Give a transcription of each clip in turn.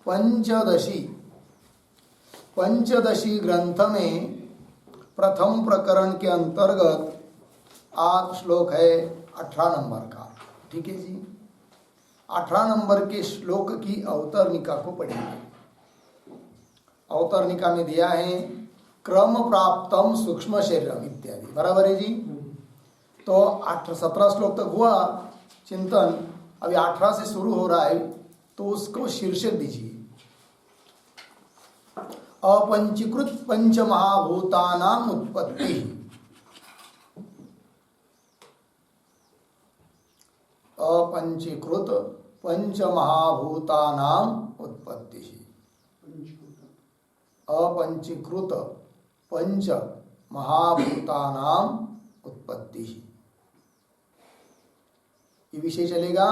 पंचदशी ग्रंथ में प्रथम प्रकरण के अंतर्गत आज श्लोक है 18 नंबर का। ठीक है जी, 18 नंबर के श्लोक की अवतरणिका को पढ़ेंगे। अवतरणिका में दिया है क्रम प्राप्तम सूक्ष्म शरीरम इत्यादि। बराबर है जी। तो 17 श्लोक तक हुआ चिंतन, अभी 18 से शुरू हो रहा है, तो उसको शीर्षक दीजिए अपंचीकृत पंच महाभूतानाम उत्पत्ति। अपंचीकृत पंच महाभूतानाम उत्पत्ति। अपंचीकृत पंच महाभूतानाम उत्पत्ति, ये विषय चलेगा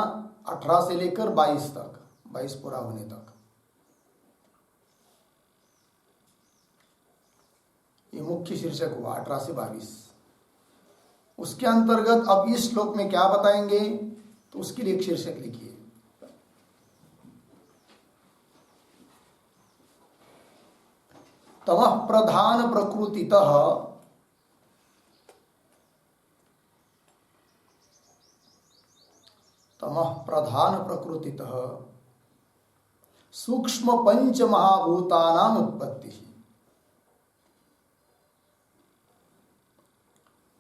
18 से लेकर 22 तक, 22 पूरा होने तक। ये मुख्य शीर्षक हुआ 18 से 22। उसके अंतर्गत अब इस श्लोक में क्या बताएंगे, तो उसके लिए एक शीर्षक लिखिए तमः प्रधान प्रकृतितः सूक्ष्म पंच महाभूतानाम उत्पत्ति।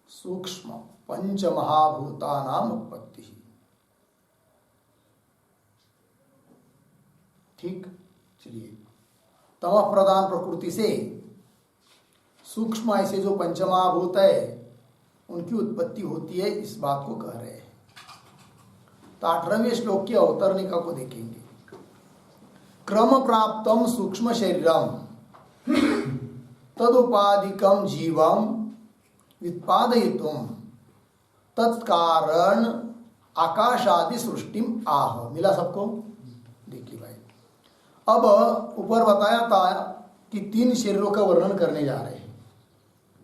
सूक्ष्म पंच महाभूतानाम उत्पत्ति। ठीक, चलिए। तमः प्रधान प्रकृति से सूक्ष्म ऐसे जो पंचमहाभूत है उनकी उत्पत्ति होती है, इस बात को कह रहे हैं। तो 18वें श्लोक की अवतरणिका को देखेंगे। क्रम प्राप्तम सूक्ष्म शरीरम तदुपाधिकम जीवम व्युत्पादयितुम तत्कारण आकाशादि सृष्टिम आह। मिला सबको? देखिए भाई, अब ऊपर बताया था कि 3 शरीरों का वर्णन करने जा रहे हैं,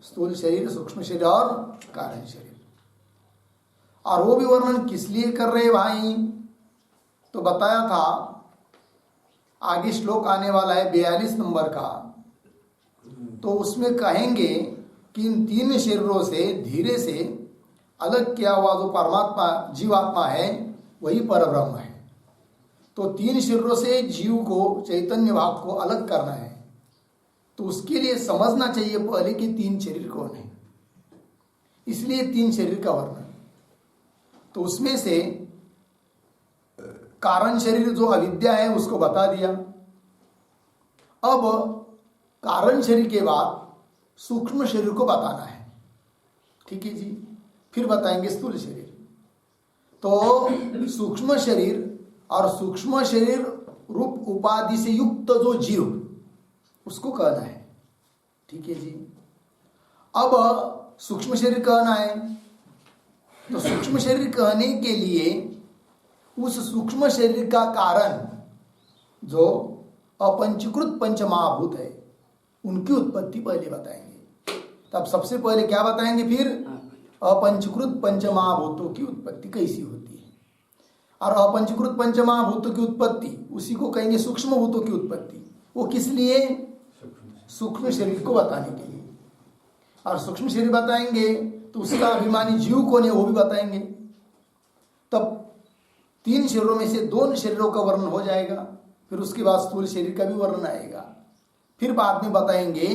स्थूल शरीर, सूक्ष्म शरीर और कारण शरीर। और वो भी वर्णन किस लिए कर रहे भाई, तो बताया था आगे श्लोक आने वाला है 42 नंबर का, तो उसमें कहेंगे कि इन 3 शरीरों से धीरे से अलग किया हुआ जो परमात्मा जीवात्मा है वही परब्रह्म है। तो 3 शरीरों से जीव को, चैतन्य भाव को अलग करना है, तो उसके लिए समझना चाहिए पहले कि 3 शरीर कौन है, इसलिए 3 शरीर का वर्णन। तो उसमें से कारण शरीर जो अविद्या है उसको बता दिया। अब कारण शरीर के बाद सूक्ष्म शरीर को बताना है। ठीक है जी, फिर बताएंगे स्थूल शरीर। तो सूक्ष्म शरीर और सूक्ष्म शरीर रूप उपाधि से युक्त जो जीव, उसको कहना है। ठीक है जी। अब सूक्ष्म शरीर कहना है, तो सूक्ष्म शरीर कहने के लिए उस सूक्ष्म शरीर का कारण जो अपंचीकृत पंच महाभूत है उनकी उत्पत्ति पहले बताएंगे। तब सबसे पहले क्या बताएंगे, फिर अपंचीकृत पंच महाभूतों की उत्पत्ति कैसी होती है। और अपंचीकृत पंच महाभूतों की उत्पत्ति, उसी को कहेंगे सूक्ष्म भूतों की उत्पत्ति। वो किस लिए? सूक्ष्म शरीर को बताने के लिए। और सूक्ष्म शरीर बताएंगे तो उसका अभिमानी जीव कौन है वो भी बताएंगे। तब 3 शरीरों में से 2 शरीरों का वर्णन हो जाएगा, फिर उसके बाद स्थूल शरीर का भी वर्णन आएगा। फिर बाद में बताएंगे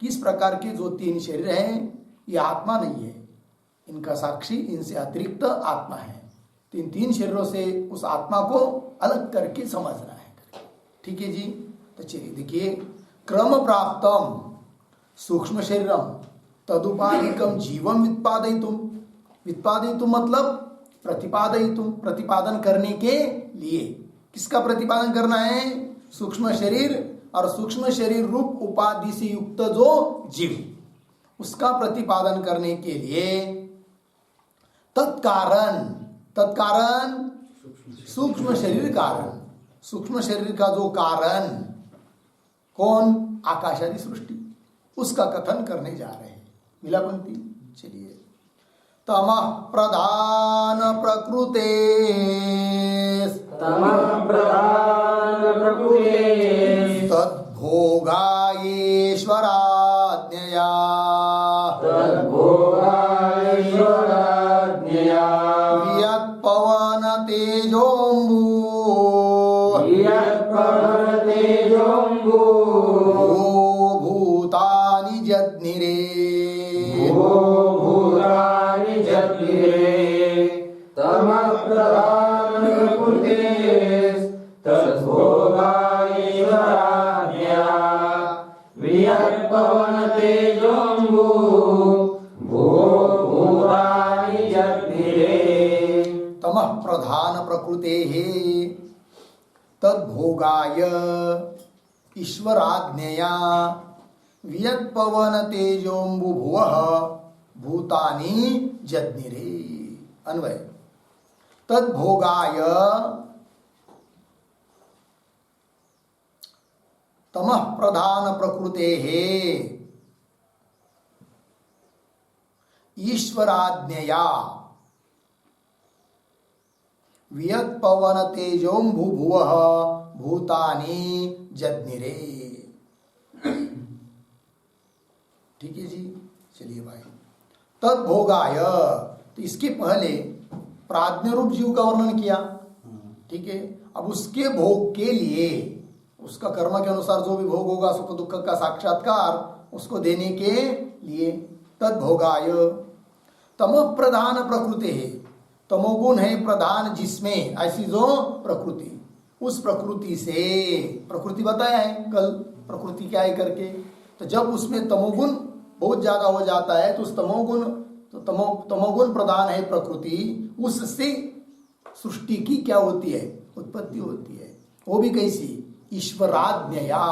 किस प्रकार के जो 3 शरीर हैं ये आत्मा नहीं है, इनका साक्षी इनसे अतिरिक्त आत्मा है। तो इन 3 शरीरों से उस आत्मा को अलग करके समझना है। ठीक है जी। तो चलिए देखिए, क्रम प्राप्तम सूक्ष्म शरीरम तदुपाधिकम जीवम व्युत्पादयितुम। व्युत्पादयितुम मतलब प्रतिपादयितुम, प्रतिपादन करने के लिए। किसका प्रतिपादन करना है? सूक्ष्म शरीर और सूक्ष्म शरीर रूप उपाधि से युक्त जो जीव, उसका प्रतिपादन करने के लिए तत्कारण, तत्कारण सूक्ष्म शरीर कारण, सूक्ष्म शरीर का जो कारण कौन? आकाशादि सृष्टि, उसका कथन करने जा रहे हैं। मिला पंक्ति? चलिए। तमः प्रधान प्रकृते तेजोम्बु भूतानि जज्ञिरे तमः प्रधान तद्भोगायैश्वराज्ञया वियत्पवन तेजोम्बु भूतानि जज्ञिरे। तमः प्रधान प्रकृतेः तद्भोगाय ईश्वराज्ञया वियत्पवन तेजोम्बु भुवः भूतानि जज्ञिरे। अन्वय तद्भोगाय तमः प्रधान प्रकृतेः ईश्वराज्ञया वियत्पवन तेजोम्बु भुवः भूतानि जज्ञिरे। ठीक है जी, चलिए भाई। तद्भोगाय, तो इसके पहले प्राज्ञ रूप जीव का वर्णन किया, ठीक है। अब उसके भोग के लिए, उसका कर्म के अनुसार जो भी भोग होगा, सुख दुख का साक्षात्कार उसको देने के लिए तद्भोगाय तमो प्रधान प्रकृति है। तमोगुण है प्रधान जिसमें, ऐसी जो प्रकृति, उस प्रकृति से, प्रकृति बताया है कल प्रकृति क्या है करके, तो जब उसमें तमोगुण बहुत ज्यादा हो जाता है तो उस तमोगुण, तो तमोगुण प्रधान है प्रकृति, उससे सृष्टि की क्या होती है, उत्पत्ति होती है। वो भी कैसी, ईश्वराज्ञया,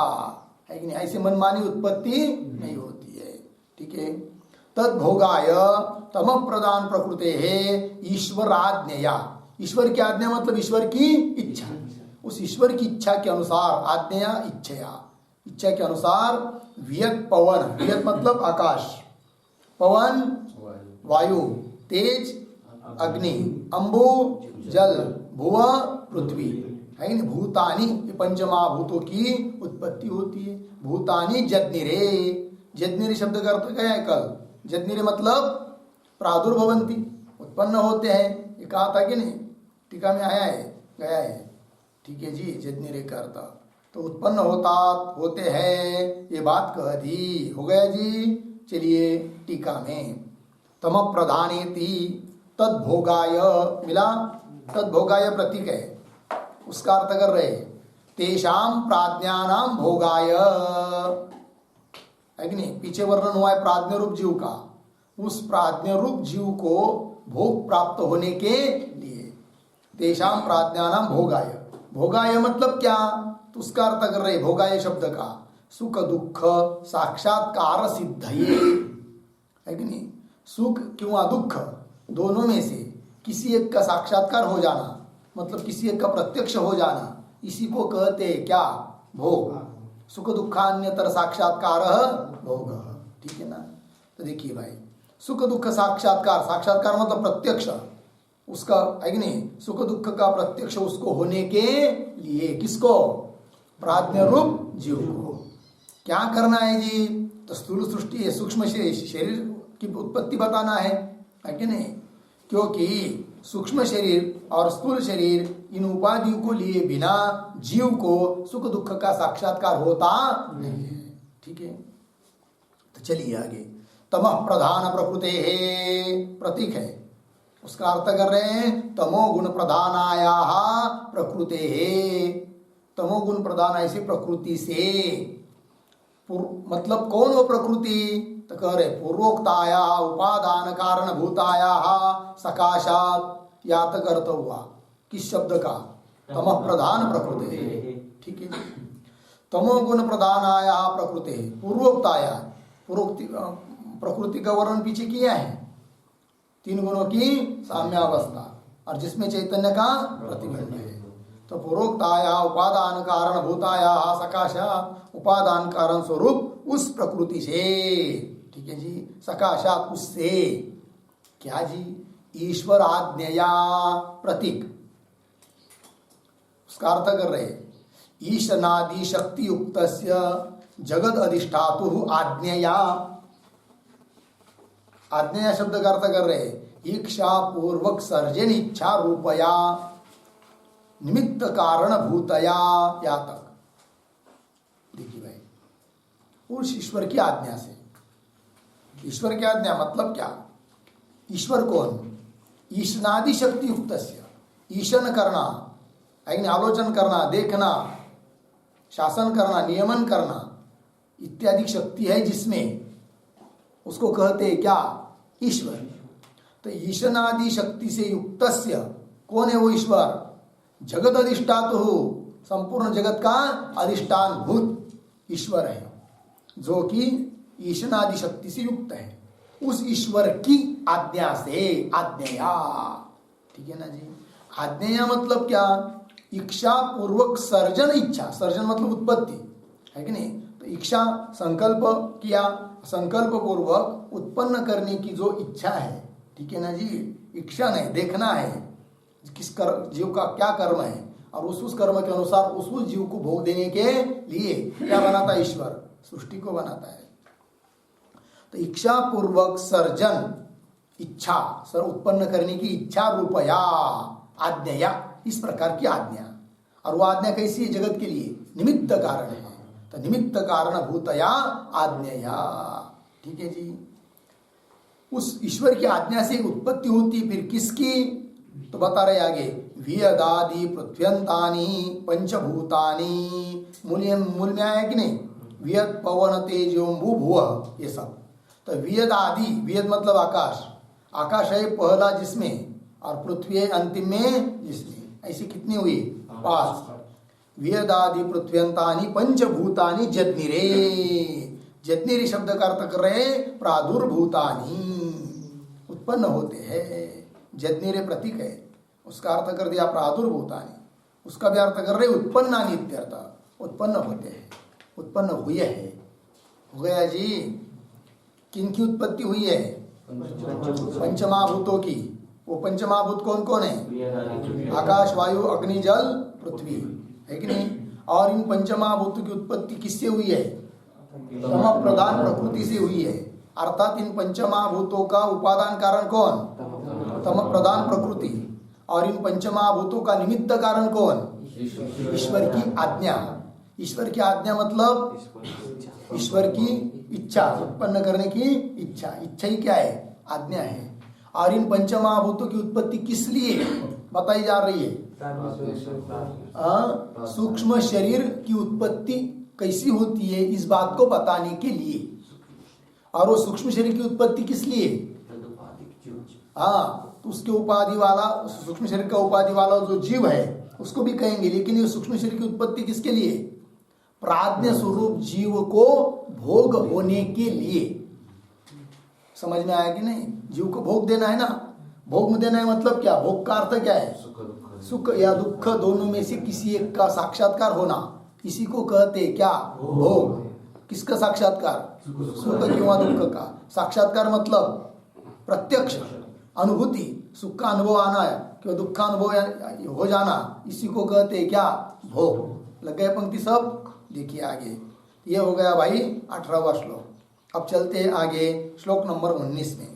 है कि नहीं, ऐसे मनमानी उत्पत्ति नहीं होती है। ठीक है। तद्भोगाय तम प्रधान प्रकृति है ईश्वराज्ञया। ईश्वर की आज्ञा मतलब ईश्वर की इच्छा, उस ईश्वर की इच्छा के अनुसार, आज्ञया इच्छया, इच्छा के अनुसार वियत पवन, वियत मतलब आकाश, पवन वायु, तेज अग्नि, अंबु जल, भुव पृथ्वी, है नहीं, भूतानि, ये पंचमहाभूतों की उत्पत्ति होती है। भूतानि जज्ञिरे, जज्ञिरे शब्द का अर्थ क्या है कल, जज्ञिरे मतलब प्रादुर्भवंती, उत्पन्न होते हैं, ये कहा था कि नहीं, टीका में आया है, गया है। ठीक है जी, जज्ञिरे का अर्थ तो उत्पन्न होते हैं, ये बात कह दी, हो गया जी। चलिए टीका में, तम प्रधानेति तद्भोगाय, मिला, तद्भोगाय प्रतीक है, उसका अर्थ कर रहे तेषाम प्राज्ञानाम भोगाय, है कि नहीं, पीछे वर्णन हुआ है प्राज्ञ रूप जीव का, उस प्राज्ञ रूप जीव को भोग प्राप्त होने के लिए तेषाम प्राज्ञानाम भोगाय, भोगाय मतलब क्या, तो उसका अर्थ कर रहे भोगाय शब्द का सुख दुख साक्षात्कार सिद्धये, है कि नहीं, सुख किंवा दुख दोनों में से किसी एक का साक्षात्कार हो जाना, मतलब किसी एक का प्रत्यक्ष हो जाना, इसी को कहते हैं क्या, भोग। सुख दुखान्यतर साक्षात्कार भोग, ठीक है ना। तो देखिए भाई, सुख दुख साक्षात्कार, साक्षात्कार मतलब प्रत्यक्ष उसका, है कि नहीं, सुख दुख का प्रत्यक्ष उसको होने के लिए किसको, प्राज्ञ रूप जीव को क्या करना है जी, तो स्थूल सृष्टि सूक्ष्म शरीर की उत्पत्ति बताना है कि नहीं, क्योंकि सूक्ष्म शरीर और स्थूल शरीर इन उपाधियों को लिए बिना जीव को सुख दुख का साक्षात्कार होता नहीं है। ठीक है, तो चलिए आगे। तमः प्रधान प्रकृते है, प्रतीक है, उसका अर्थ कर रहे हैं तमो गुण प्रधानाया प्रकृते है। तमो गुण प्रधान ऐसी प्रकृति से, मतलब कौन वो प्रकृति, तो कह रहे पूर्वोक्ताया उपादान कारण भूताया सकाशात, यात अर्थ हुआ किस शब्द का, तमः प्रधान प्रकृति, ठीक है। तमो गुण प्रधानाया प्रकृति, पूर्वोक्ताया, पूर्वोक्ति प्रकृति का वर्णन पीछे किया है, तीन गुणों की साम्यावस्था और जिसमें चैतन्य का प्रतिबिंब है। तो पूर्वोक्ताया उपादान कारण भूताया सकाशा, उपादान कारण स्वरूप उस प्रकृति से, ठीक है जी, सकाशात उससे, क्या जी, ईश्वर आज्ञया, प्रतीक, उसका अर्थ कर रहे ईशनादि शक्ति युक्तस्य जगद अधिष्ठातु आज्ञया, आज्ञया शब्द का अर्थ कर रहे इच्छा पूर्वक सर्जन इच्छा रूपया, निमित्त कारण भूतया, या तक देखिए भाई, उस ईश्वर की आज्ञा से। ईश्वर की आज्ञा मतलब क्या? ईश्वर कौन? ईशनादि शक्ति युक्त, ईशन करना, आलोचन करना, देखना, शासन करना, नियमन करना इत्यादि शक्ति है जिसमें, उसको कहते हैं क्या? ईश्वर। तो ईशनादि शक्ति से युक्तस्य, कौन है वो ईश्वर? जगत अधिष्ठातु, संपूर्ण जगत का अधिष्ठान भूत ईश्वर है, जो कि ईशनादि शक्ति से युक्त है। उस ईश्वर की आज्ञा से, आज्ञया, ठीक है ना जी। आज्ञया मतलब क्या? इच्छा पूर्वक सर्जन, इच्छा सर्जन मतलब उत्पत्ति है कि नहीं? तो इच्छा संकल्प किया, संकल्प पूर्वक उत्पन्न करने की जो इच्छा है, ठीक है ना जी। इच्छा नहीं, देखना है किस जीव का क्या कर्म है, और उस कर्म के अनुसार उस जीव को भोग देने के लिए क्या बनाता है? ईश्वर सृष्टि को बनाता है। तो इच्छा पूर्वक सर्जन, इच्छा सर उत्पन्न करने की इच्छा रूपया आज्ञया, इस प्रकार की आज्ञा। और वो आज्ञा कैसी है? जगत के लिए निमित्त कारण है। तो निमित्त कारण भूतया आज्ञया, ठीक है जी। उस ईश्वर की आज्ञा से उत्पत्ति होती, फिर किसकी? तो बता रहे आगे, वियदादि पृथ्व्यंतानि पंचभूतानि, मूल में आया कि नहीं? वियद पवन तेजोम्बु भुव, ये सब। तो वियद आदि, वियद मतलब आकाश, आकाश है पहला जिसमें, और पृथ्वी है अंतिम में जिसमें। ऐसे कितनी हुई? 5। वियदादि पृथ्व्यंतानि पंचभूतानि जज्ञिरे, जज्ञिरे शब्द का अर्थ कर रहे प्रादुर्भूतानि, उत्पन्न होते हैं। जज्ञिरे प्रतीक है, उसका अर्थ कर दिया प्रादुर्भूतानि, उसका भी अर्थ कर रहे उत्पन्नानि इत्यर्थ, उत्पन्न होते हैं, उत्पन्न हुए हैं। हो गया जी। किनकी उत्पत्ति हुई है? पंचमहाभूतों की। वो पंचमहाभूत कौन कौन है? आकाश, वायु, अग्नि, जल, पृथ्वी, है कि नहीं? और इन पंचमहाभूतों की उत्पत्ति किससे हुई है? तम प्रधान प्रकृति से हुई है। अर्थात इन पंचमहाभूतों का उपादान कारण कौन? तम प्रधान प्रकृति। और इन पंचमहाभूतों का निमित्त कारण कौन? ईश्वर की आज्ञा। ईश्वर की आज्ञा मतलब ईश्वर की इच्छा, उत्पन्न करने की इच्छा। इच्छा ही क्या है? आज्ञा है। और इन पंचमहाभूतों की उत्पत्ति किस लिए बताई जा रही है? सूक्ष्म शरीर की उत्पत्ति कैसी होती है इस बात को बताने के लिए। और वो सूक्ष्म शरीर की उत्पत्ति किस लिए? तो उसके उपाधि वाला, सूक्ष्म शरीर का उपाधि वाला जो जीव है उसको भी कहेंगे, लेकिन ये सूक्ष्म शरीर की उत्पत्ति किसके लिए? प्राज्ञ स्वरूप जीव को भोग होने के लिए। समझ में आया कि नहीं? जीव को भोग देना है ना। भोग में देना है मतलब क्या? भोग का अर्थ क्या है? सुख या दुख दोनों में से किसी एक का साक्षात्कार होना, इसी को कहते हैं क्या? भोग। किसका साक्षात्कार? सुख किंवा दुख का साक्षात्कार मतलब प्रत्यक्ष अनुभूति, सुख का अनुभव आना है कि दुख का अनुभव हो जाना, इसी को कहते हैं क्या? भोग। लग गए पंक्ति सब? देखिए आगे, ये हो गया भाई 18वां श्लोक। अब चलते हैं आगे श्लोक नंबर 19 में।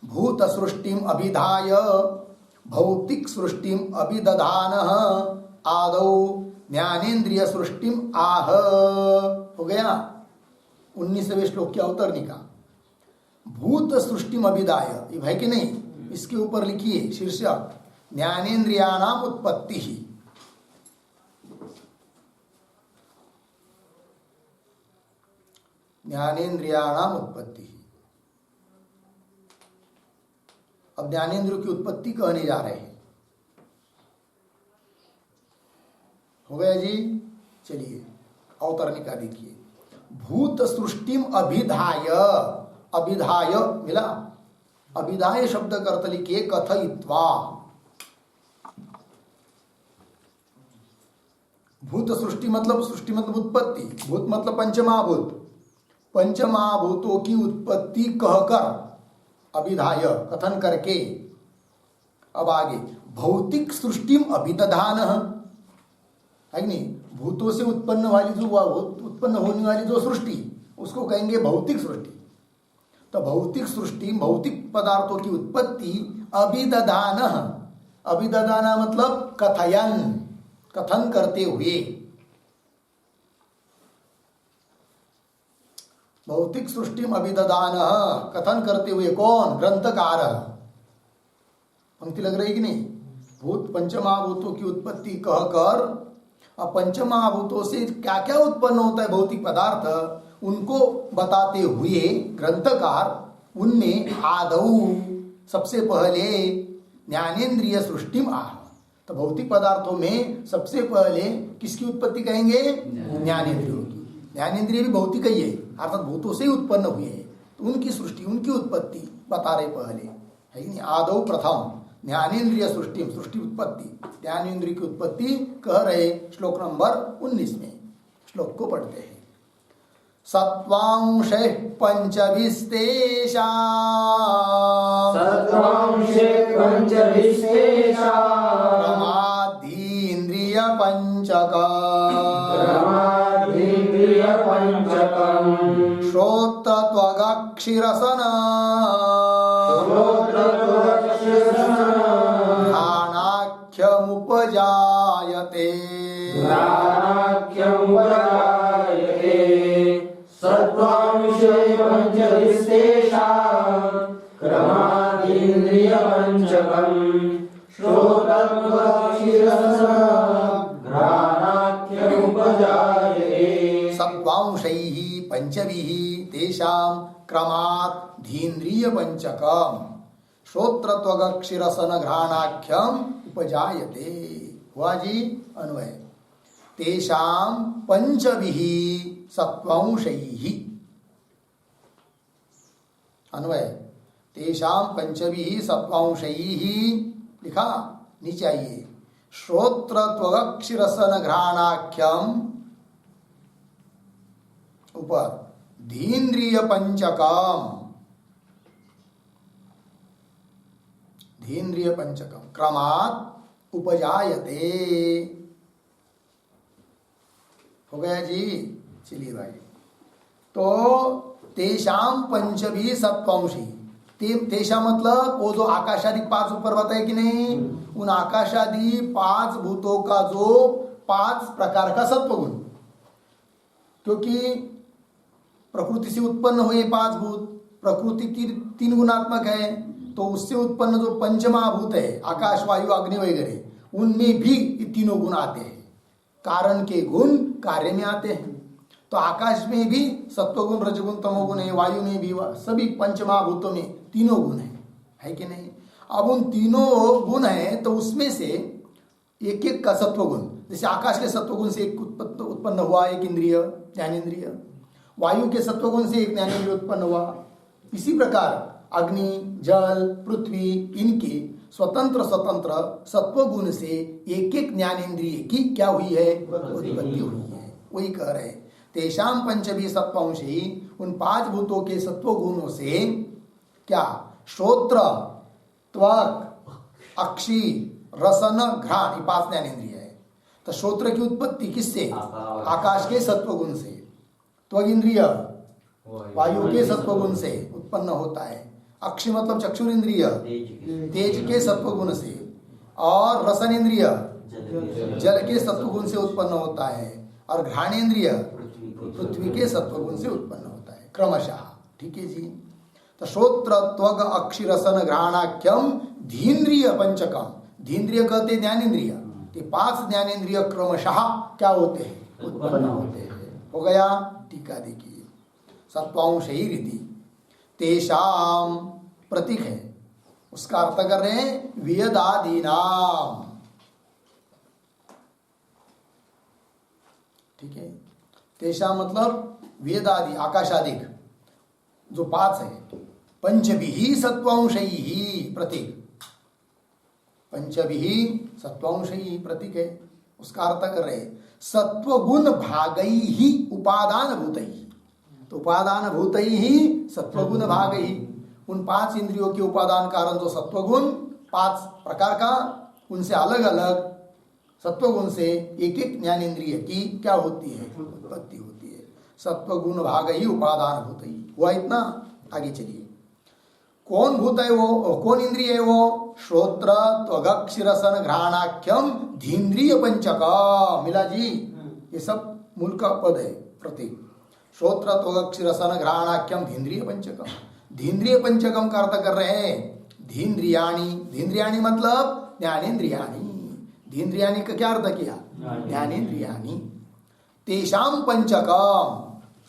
भूत सृष्टिम अभिधाय भौतिक सृष्टिम अभिदधान आदौ ज्ञानेन्द्रिय सृष्टिम आह। हो गया 19वें श्लोक की अवतरणिका। भूत सृष्टिम अभिधाय, ये है कि नहीं? इसके ऊपर लिखिए शीर्षक ज्ञानेन्द्रियाणाम उत्पत्ति ही। ज्ञानेन्द्रियाणाम उत्पत्ति। अब ज्ञानेन्द्रियों की उत्पत्ति कहने जा रहे हैं। हो गया जी? चलिए अवतरणिका देखिए। भूत सृष्टिम अभिधाय, अभिधाय मिला? अभिधाय शब्द का अर्थ लिखिए कथयित्वा। भूत सृष्टि मतलब उत्पत्ति, भूत मतलब पंचमहाभूत, पंचमहाभूतों की उत्पत्ति कहकर, अभिधाय कथन करके। अब आगे भौतिक सृष्टिम अभिदधान है नहीं? भूतों से उत्पन्न होने वाली जो सृष्टि, उसको कहेंगे भौतिक सृष्टि। तो भौतिक सृष्टि, भौतिक पदार्थों की उत्पत्ति अभिदधान, अभिददाना मतलब कथयन, कथन करते हुए। भौतिक सृष्टि अभिददान, कथन करते हुए कौन? ग्रंथकार। पंक्ति लग रही कि नहीं? भूत पंचमहाभूतों की उत्पत्ति कहकर, अब पंचमहाभूतों से क्या क्या उत्पन्न होता है भौतिक पदार्थ, उनको बताते हुए ग्रंथकार उनमें आदौ सबसे पहले ज्ञानेन्द्रिय सृष्टि आह। तो भौतिक पदार्थों में सबसे पहले किसकी उत्पत्ति कहेंगे? ज्ञानेन्द्रियों की। ज्ञानेन्द्रिय भी भौतिक ही है, अर्थात भूतों से ही उत्पन्न हुए हैं, तो उनकी सृष्टि, उनकी उत्पत्ति बता रहे पहले, है कि नहीं? आदौ प्रथम ज्ञानेन्द्रिय सृष्टि, सृष्टि उत्पत्ति, ज्ञानेन्द्रिय की उत्पत्ति कह रहे श्लोक नंबर 19 में। श्लोक को पढ़ते हैं। सत्वांशे पंचभिस्तेषां, सत्वांशे पंचभिस्तेषां प्रमादीन्द्रिय पंचकम्, प्रमादीन्द्रिय पंचकम् श्रोत्रत्वगक्षिरसन घ्राणाख्यमुपजायते, घ्राणाख्यमुपजायते। सत्वांशे पंचभिस्तेषां प्रमादीन्द्रिय पंचकम् श्रोत्रत्वगक्षिरसन घ्राणाख्यमुपजायते। सत्वांशैः पंचभिः तेषां क्रमात् धीन्द्रिय पंचकम् श्रोत्रत्वगक्षिरसन घ्राणाख्यम उपजायते। हुआ जी अन्वय। तेषां पंचभिः सत्वांशैः, अन्वय तेषां पंचभिः सत्वांशैः, लिखा नीचे आइए, श्रोत्रत्वगक्षिरसन घ्राणाख्यम ऊपर धीन्द्रिय पंचकम, धीन्द्रिय पंचकम क्रमात् उपजायते। हो गया जी? चलिए भाई। तो तेषाम पंचभी सत्वांशी, तेषा मतलब वो जो आकाशादि 5 ऊपर बताए कि नहीं, उन आकाशादि 5 भूतों का जो 5 प्रकार का सत्वगुण, क्योंकि प्रकृति से उत्पन्न हुए 5 भूत, प्रकृति की 3 गुणात्मक है, तो उससे उत्पन्न जो पंचमहाभूत है आकाश वायु अग्नि वगैरह, उनमें भी ये तीनों गुण आते हैं। कारण के गुण कार्य में आते हैं। तो आकाश में भी सत्वगुण रजगुण तमोगुण है, वायु में भी, सभी पंचमहाभूतों में तीनों गुण है कि नहीं? अब उन तीनों गुण है तो उसमें से एक एक का सत्वगुण, जैसे आकाश के सत्वगुण से एक उत्पन्न हुआ एक इंद्रिय ज्ञानेन्द्रिय, वायु के सत्वगुण से एक ज्ञानेन्द्रिय उत्पन्न हुआ, इसी प्रकार अग्नि जल पृथ्वी इनके स्वतंत्र स्वतंत्र सत्वगुण से एक एक ज्ञानेन्द्रिय की क्या हुई है? उत्पत्ति हुई है। वही कह रहे तेषाम पंचभी सत्वांश ही, उन 5 भूतों के सत्वगुणों से क्या? श्रोत्र त्वक अक्षि रसन घ्राण, ये 5 ज्ञानेन्द्रिय है। तो श्रोत्र की उत्पत्ति किससे? आकाश के सत्वगुण से। त्वक इंद्रिय वायु के सत्वगुण से उत्पन्न होता है। अक्षि मतलब चक्षुर इंद्रिय तेज के सत्वगुण से, और रसन इंद्रिय जल के सत्वगुण से उत्पन्न होता है, और घ्राणेन्द्रिय पृथ्वी के सत्वगुण से उत्पन्न होता है क्रमशः। ठीक है जी? तो श्रोत्र त्वग अक्षि रसन घ्राणाख्यम धीन्द्रिय पंचकम, धीन्द्रिय कहते ज्ञानेन्द्रिय, ये 5 ज्ञानेन्द्रिय क्रमशः क्या होते हैं? उत्पन्न होते हैं। हो गया? टीका देखिए, सत्वांशैः रीति तेषाम प्रतीक है, उसका अर्थ कर रहे हैं वेदादीनाम। ठीक है? तेषाम मतलब वेदादि आकाशादिक जो 5 है, पंचभिः सत्वांशैः प्रतीक, पंचभिः सत्वांशैः प्रतीक है, उसका अर्थ कर रहे सत्वगुण भागैः उपादान भूतैः। तो उपादान भूतैः सत्वगुण भागैः, उन 5 इंद्रियों के उपादान कारण जो सत्वगुण 5 प्रकार का, उनसे अलग अलग सत्वगुण से एक एक ज्ञानेन्द्रिय की क्या होती है? उत्पत्ति होती है। सत्वगुण भागैः उपादान भूतैः। हुआ इतना? आगे चलिए। कौन भूत है वो, कौन इंद्रिय है वो? श्रोत्र त्वगक शिरसन घ्राणाख्यम धीन्द्रिय पंचक। मिला जी, ये सब मूल का पद है, प्रतीक। श्रोत्र त्वगक शिरसन घ्राणाख्यम धीन्द्रिय पंचकम। धीन्द्रिय पंचकम का अर्थ कर रहे हैं धीन्द्रियाणी। धीन्द्रियाणी मतलब ज्ञानेन्द्रियाणी। धीन्द्रियाणी का क्या अर्थ किया? ज्ञानेन्द्रियाणी। तेषाम पंचकम,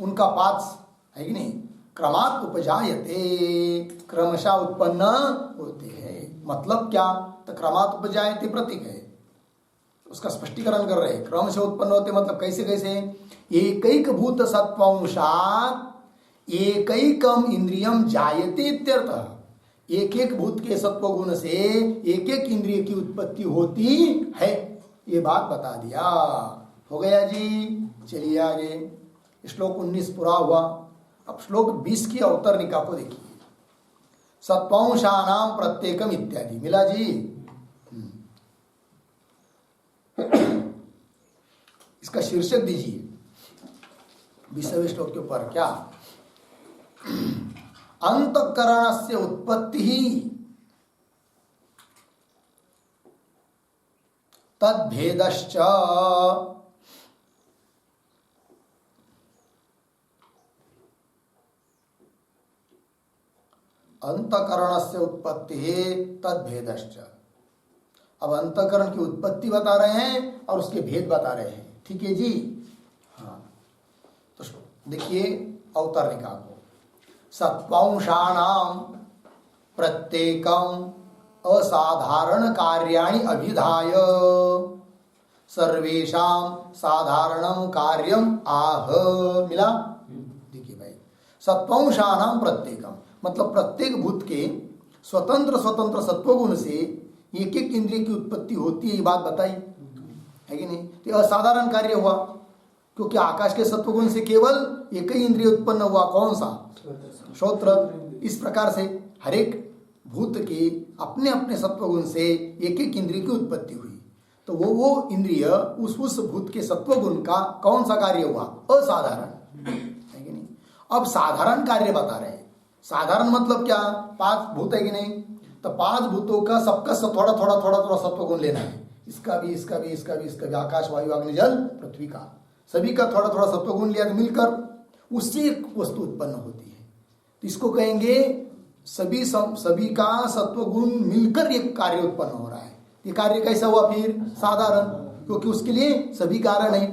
उनका 5 है कि नहीं, क्रमात् उपजायते, क्रमशः उत्पन्न होते हैं। मतलब क्या? तो क्रमात् उपजायते प्रतीक है, उसका स्पष्टीकरण कर रहे हैं। क्रमशः उत्पन्न होते मतलब कैसे कैसे? एकैक भूत सत्वंशात् एकैकम इंद्रियम जायते इत्यर्थ। एक एक भूत के सत्व गुण से एक एक इंद्रिय की उत्पत्ति होती है, ये बात बता दिया। हो गया जी। चलिए आगे, श्लोक 19 पूरा हुआ। अब श्लोक 20 की अवतरणिका को देखिए। सत्वंशानाम प्रत्येकम इत्यादि। मिला जी? इसका शीर्षक दीजिए 20वें श्लोक के ऊपर। क्या? अंतःकरणस्य उत्पत्ति तद्भेदश्च अंतःकरणस्य उत्पत्ति तद्भेदश्च। अब अंतःकरण की उत्पत्ति बता रहे हैं और उसके भेद बता रहे हैं। ठीक है जी? हाँ, तो देखिए अवतरणिका को। सत्वंशानां प्रत्येकं असाधारण कार्याणि अभिधाय सर्वेषां साधारणं कार्यम आह। मिला? देखिए भाई, सत्वंशानां प्रत्येकम मतलब प्रत्येक भूत के स्वतंत्र स्वतंत्र सत्वगुण से एक एक इंद्रिय की उत्पत्ति होती है, ये बात बताई है कि नहीं? तो असाधारण कार्य हुआ क्योंकि आकाश के सत्वगुण से केवल एक ही इंद्रिय उत्पन्न हुआ। कौन सा? श्रोत्र। इस प्रकार से हर एक भूत के अपने अपने सत्वगुण से एक एक इंद्रिय की उत्पत्ति हुई। तो वो इंद्रिय उस भूत के सत्वगुण का कौन सा कार्य हुआ? असाधारण है कि नहीं? अब साधारण कार्य बता रहे हैं। साधारण मतलब क्या? 5 भूत है कि नहीं? तो 5 भूतों का सबका थोड़ा थोड़ा थोड़ा थोड़ा सत्वगुण लेना है। इसका भी, इसका भी, इसका भी, इसका भी, आकाश वायु अग्नि जल पृथ्वी का, सभी का थोड़ा थोड़ा सत्वगुण लिया तो मिलकर उससे एक वस्तु उत्पन्न होती है। तो इसको कहेंगे सभी का सत्वगुण मिलकर एक कार्य उत्पन्न हो रहा है। ये कार्य कैसा हुआ फिर? साधारण, क्योंकि उसके लिए सभी कारण है,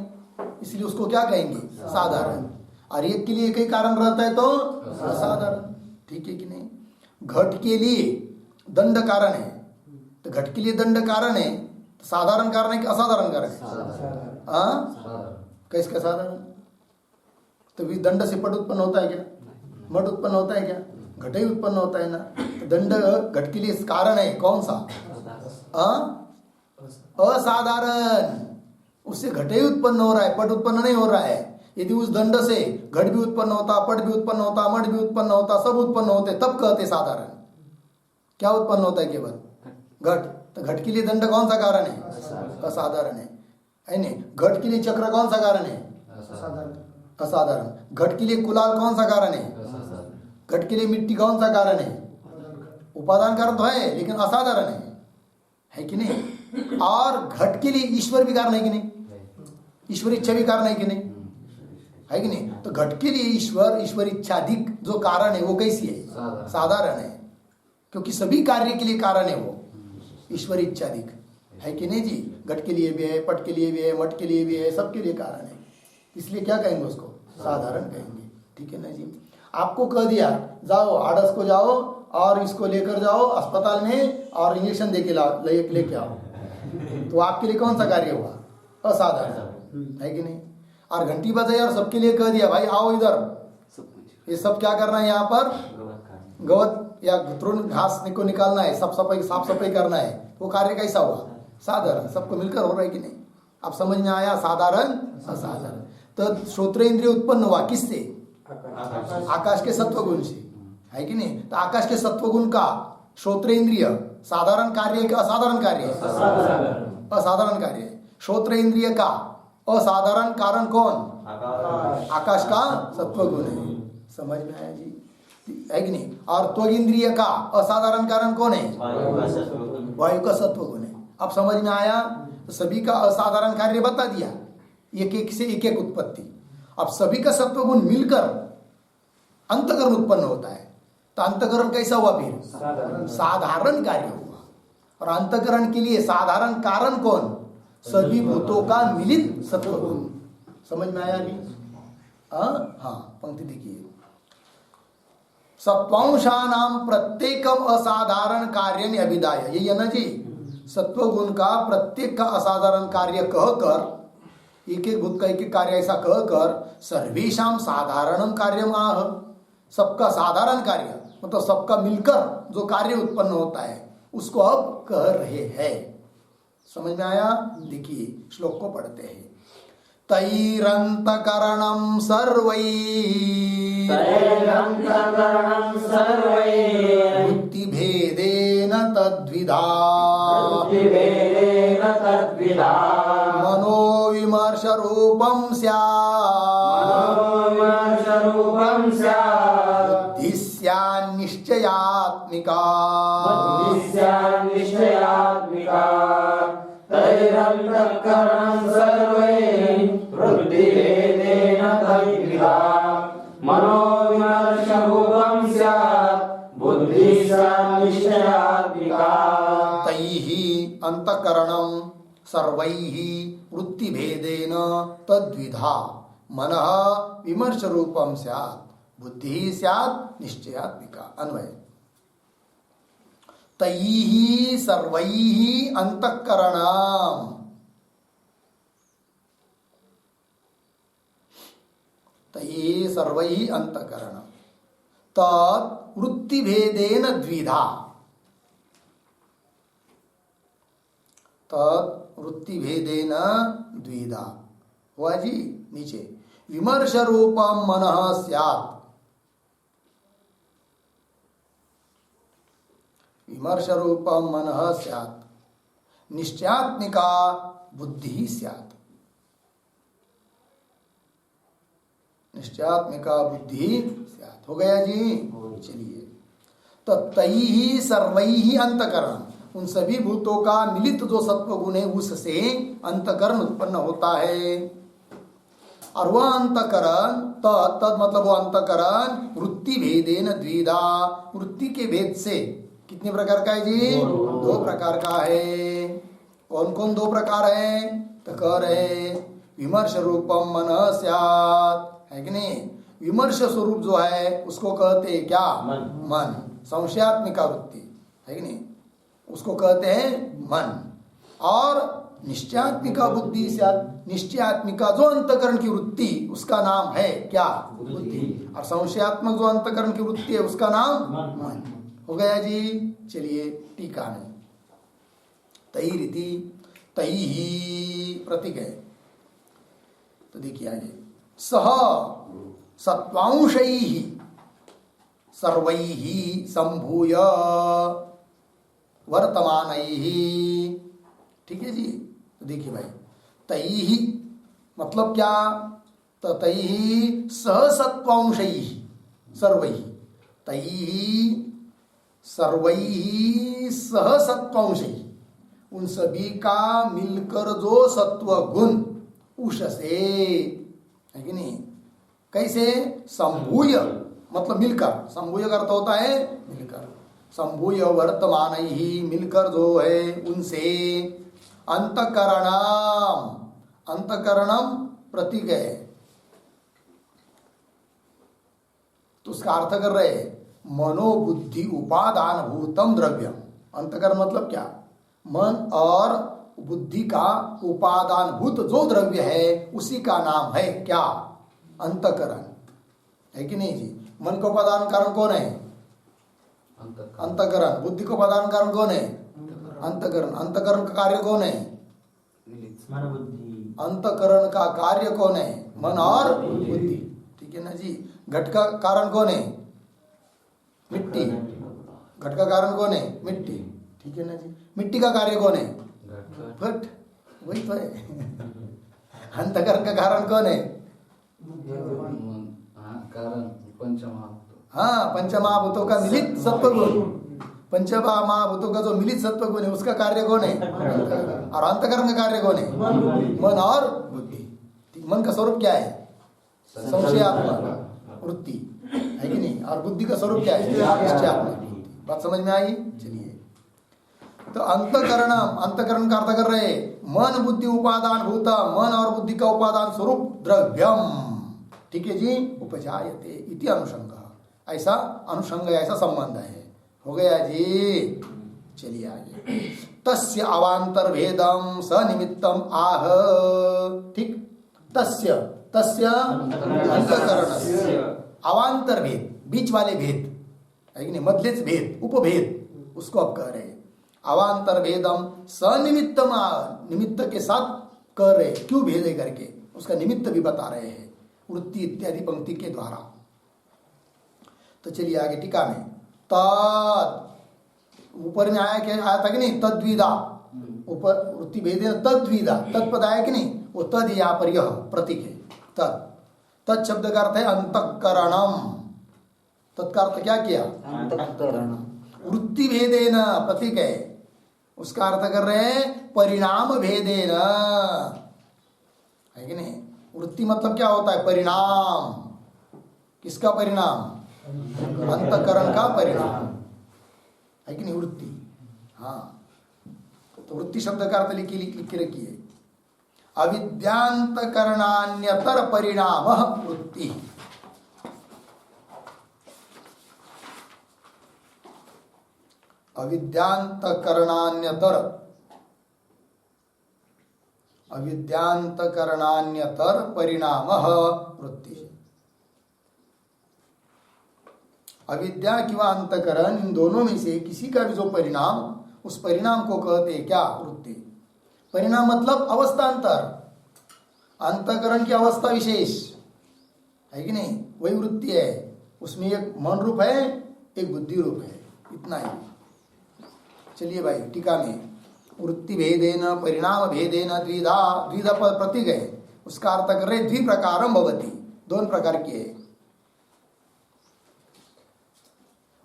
इसलिए उसको क्या कहेंगे? साधारण। और एक के लिए एक ही कारण रहता है तो असाधारण। ठीक है कि नहीं? घट के लिए दंड कारण है, तो घट के लिए दंड कारण है, तो साधारण कारण है कि असाधारण कारण है? हाँ, कैसे साधारण? तो भी दंड से पट उत्पन्न होता है क्या? मठ उत्पन्न होता है क्या? घट ही उत्पन्न होता है ना। तो दंड घट के लिए कारण है, कौन सा? असाधारण। उससे घट ही उत्पन्न हो रहा है, पट उत्पन्न नहीं हो रहा है। यदि उस दंड से घट भी उत्पन्न होता, पट भी उत्पन्न होता, मठ भी उत्पन्न होता, सब उत्पन्न होते, तब कहते साधारण। क्या उत्पन्न होता है? केवल घट। तो घट के लिए दंड कौन सा कारण है? असाधारण है नहीं? घट के लिए चक्र कौन सा कारण है? असाधारण। घट के लिए कुलाल कौन सा कारण है? घट के लिए मिट्टी कौन सा कारण है? उपादान कारण तो है लेकिन असाधारण है कि नहीं? और घट के लिए ईश्वर भी कारण है कि नहीं? ईश्वर इच्छा भी कारण है कि नहीं? है कि नहीं? तो घट के लिए ईश्वर इच्छाधिक जो कारण है वो कैसी है? साधारण है, क्योंकि सभी कार्य के लिए कारण है वो ईश्वर इच्छाधिक है कि नहीं जी? घट के लिए भी है, पट के लिए भी है, मठ के लिए भी है, सबके लिए कारण है, इसलिए क्या कहेंगे? उसको साधारण कहेंगे। ठीक है ना जी? आपको कह दिया जाओ आड़स को जाओ और इसको लेकर जाओ अस्पताल में और इंजेक्शन देके लेके आओ, तो आपके लिए कौन सा कार्य हुआ? असाधारण है कि नहीं? और घंटी बजाई और सबके लिए कह दिया भाई आओ इधर, ये सब क्या करना है? यहाँ पर गवत या तृण घास को निकालना है, साफ सफाई करना है। वो कार्य कैसा हुआ? साधारण। सबको मिलकर हो रहा है कि नहीं? अब समझ में आया? साधारण असाधारण। तो श्रोत्रेंद्रिय उत्पन्न हुआ किससे? आकाश के सत्वगुण से, है कि नहीं? तो आकाश के सत्वगुण का श्रोत्रेंद्रिय साधारण कार्य है कि असाधारण कार्य है? असाधारण कार्य है। श्रोत्रेंद्रिय का असाधारण कारण कौन? आकाश का सत्वगुण है। समझ में आया जी? है कि नहीं? और त्वग इंद्रिय का असाधारण कारण कौन है? वायु का सत्व गुण है। अब समझ में आया? तो सभी का असाधारण कार्य बता दिया, एक एक से एक एक उत्पत्ति। अब सभी का सत्व गुण मिलकर अंतकरण उत्पन्न होता है। तो अंतकरण कैसा हुआ? फिर साधारण कार्य हुआ। और अंतकरण के लिए साधारण कारण कौन? सभी भूतों का मिलित सत्व गुण। समझ में आया अभी? हाँ, पंक्ति देखिए। सत्वांशानाम प्रत्येकम असाधारण कार्य अभिधाय, यही है ना जी? सत्व गुण का प्रत्येक का असाधारण कार्य कहकर, एक एक भूत का एक एक कार्य ऐसा कहकर, सर्वेशाम साधारणम कार्यम आह, सबका साधारण कार्य मतलब सबका मिलकर जो कार्य उत्पन्न होता है उसको अब कह रहे हैं। समझ में आया? देखिए श्लोक को पढ़ते हैं। तैरंतकरणं सर्वैः बुद्धिभेदेन तद्विधा मनोविमर्श रूपं स्यात् बुद्धि स्यान्निश्चयात्मिका। तैरंतकरणं सर्वैः बुद्धिभेदेन तद्विधा मनोविमर्शरूपं स्यात् बुद्धि स्यान्निश्चयात्मिका। तैः अंतकरणं सर्वैः वृत्तिभेदेन तद्विधा मनः विमर्श रूपं स्यात् बुद्धि स्यात् निश्चयात्मिका। अन्वय। तैः सर्वैः अंतःकरणम् तैः सर्वैः अंतःकरणम् तत् वृत्तिभेदेन द्विधा तत् वृत्तिभेदेन द्विधा हुआ जी। नीचे विमर्श रूपम मनः स्यात् विमर्श रूपम मनः स्यात् निश्चयात्मिका बुद्धि स्यात् निश्चयात्मिका बुद्धि स्यात्। हो गया जी? चलिए। तो तैः सर्वैः अंतकरण, उन सभी भूतों का मिलित जो सत्व गुण है उससे अंतकरण उत्पन्न होता है। और वह अंतकरण तद मतलब वो अंतकरण वृत्ति भेदेन द्विधा, वृत्ति के भेद से कितने प्रकार का है जी? दो प्रकार का है। कौन कौन दो प्रकार है? तो कह रहे विमर्श रूपम मनः स्यात्, है कि नहीं? विमर्श स्वरूप जो है उसको कहते हैं क्या? मन। संशयात्मिका वृत्ति, है कि नहीं? उसको कहते हैं मन। और निश्चयात्मिका बुद्धि स्यात्, निश्चयात्मिका जो अंतकरण की वृत्ति उसका नाम है क्या? बुद्धि। और संशयात्मक जो अंतकरण की वृत्ति है उसका नाम मन। हो गया जी? चलिए टीका में। तैरिति तैहि प्रतीक है, तो देखिए आगे। सह सत्वांशैः सर्वैः संभूय वर्तमानैः। ठीक है जी? तो देखिए भाई, तैहि मतलब क्या? तो तैहि सह सत्वांशैः सर्वैः, तैहि सर्वैः सह सत्वांशैः, उन सभी का मिलकर जो सत्व गुण उससे, है कि नहीं? कैसे? संभूय मतलब मिलकर, संभूय का अर्थ होता है मिलकर। संभूय वर्तमान ही मिलकर जो है उनसे अंतकरणम, अंतकरणम प्रतीक है तो उसका अर्थ कर रहे मनोबुद्धि उपादान भूतम द्रव्यम। अंतकरण मतलब क्या? मन और बुद्धि का उपादान भूत जो द्रव्य है उसी का नाम है क्या? अंतकरण, है कि नहीं जी? मन को उपादान कारण कौन है? अंतकरण। बुद्धि को उपादान कारण कौन है? अंतकरण। अंतकरण का कार्य कौन है? अंतकरण का कार्य कौन है? मन और बुद्धि। ठीक है ना जी? घट का कारण कौन है? मिट्टी। घट का कारण कौन है? मिट्टी। ठीक है ना जी? मिट्टी का कार्य कौन है? घट। वही तो है। अंतकरण का कारण कौन है? कारण पंचमहाभूत। हाँ, पंचमहाभूतों का मिलित सत्व गुण, पंचमहाभूतों का जो मिलित सत्व गुण है उसका कार्य कौन है? और अंतकरण का कार्य कौन है? मन और बुद्धि। मन का स्वरूप क्या है? संशयात्मक वृत्ति है कि नहीं? और बुद्धि का स्वरूप क्या है? निश्चयात्मक वृत्ति। बात समझ में आई? चलिए, तो अंतकरण का अर्थ कर रहे मन बुद्धि उपादान भूत, मन और बुद्धि का उपादान स्वरूप द्रव्यम। ठीक है जी, उपजायते इति अनुषंग, ऐसा अनुषंग, ऐसा संबंध है। हो गया जी। चलिए आगे, तस्य अवांतर भेदम सनिमित्तम आह। ठीक, तस्य अंतकरण अवांतर भेद, बीच वाले भेद है कि नहीं, मध्यस्थ भेद, उपभेद, उसको अब कह रहे हैं अवांतर भेदम सनिमित्तम आह। निमित्त के साथ कह रहे, क्यों भेद है करके उसका निमित्त भी बता रहे हैं वृत्ति इत्यादि पंक्ति के द्वारा। तो चलिए आगे टीका में, तद ऊपर में आया, क्या आया था कि नहीं? तद्विदा, ऊपर वृत्ति भेदे तद्विदा, तत्पद आया कि नहीं? वो तद यहाँ पर यह प्रतीक है। तद, तद शब्द का अर्थ है अंतःकरणम। तत्का अर्थ क्या किया? अंतःकरण। वृत्ति भेदेन प्रतीक है, उसका अर्थ कर रहे हैं परिणाम भेदेन, है कि नहीं? वृत्ति मतलब क्या होता है? परिणाम। किसका परिणाम? अंतःकरण का परिणाम, है कि नहीं? वृत्ति। हाँ, तो वृत्ति शब्द का अर्थ लिख के रखिए, अविद्यांतकरणान्यतर परिणाम वृत्ति। अविद्यांतकरणान्यतर परिणाम वृत्ति। अविद्या किंवा अंतकरण, इन दोनों में से किसी का भी जो परिणाम, उस परिणाम को कहते हैं क्या? वृत्ति। परिणाम मतलब अवस्थांतर, अंतकरण की अवस्था विशेष, है कि नहीं? वही वृत्ति है। उसमें एक मन रूप है, एक बुद्धि रूप है, इतना ही। चलिए भाई, टीका में वृत्ति भेदेन परिणाम भेदेन द्विधा, द्विधा प्रतीक है, उसका अर्थ कर रहे द्विप्रकारम भवति, दोनों प्रकार की है।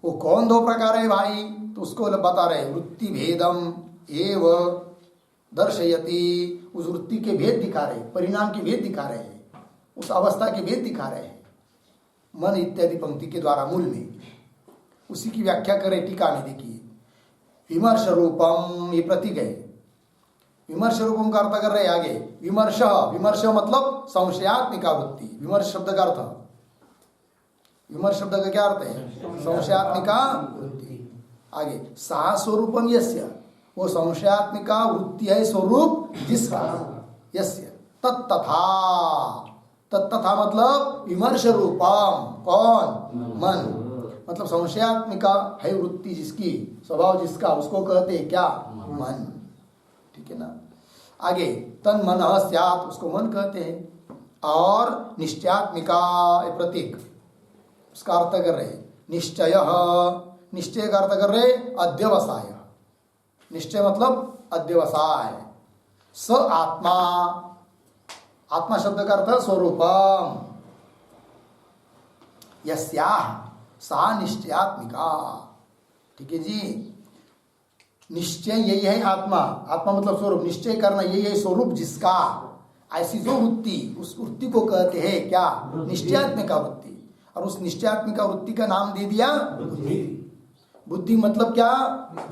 वो कौन दो प्रकार है भाई? तो उसको बता रहे, वृत्ति भेदम एव दर्शयति, उस वृत्ति के भेद दिखा रहे, परिणाम के भेद दिखा रहे हैं, उस अवस्था के भेद दिखा रहे हैं मन इत्यादि पंक्ति के द्वारा मूल में। उसी की व्याख्या करें टीका में, देखिए विमर्श रूपम, ये प्रतीक है। विमर्श रूपम का अर्थ कर रहे आगे विमर्श, विमर्श मतलब संशयात्मिका वृत्ति। विमर्श शब्द का अर्थ, विमर्श शब्द का क्या अर्थ है? संशयात्मिका वृत्ति। आगे सा स्वरूपम यस्य, वो संशयात्मिका वृत्ति है स्वरूप जिसका, यस्य तत्तथा, तत्तथा मतलब विमर्श रूपम, कौन? मन। मतलब संशयात्मिका है वृत्ति जिसकी, स्वभाव जिसका, उसको कहते हैं क्या? मन। ठीक है ना? आगे तन मनः स्यात्, उसको मन कहते हैं। और निश्चयात्मिका प्रतीक, उसका अर्थ कर रहे निश्चय, निश्चय का अर्थ कर रहे अध्यवसाय। निश्चय मतलब अध्यवसाय। स आत्मा, आत्मा शब्द का अर्थ स्वरूपम, यस्याः सा निश्चयात्मिका। ठीक है जी, निश्चय यही है आत्मा, आत्मा मतलब स्वरूप, निश्चय करना यही है स्वरूप जिसका। ऐसी जो वृत्ति, उस वृत्ति को कहते हैं क्या? निश्चयात्मिका वृत्ति। और उस निश्चयात्मिका वृत्ति का नाम दे दिया बुद्धि। बुद्धि मतलब क्या?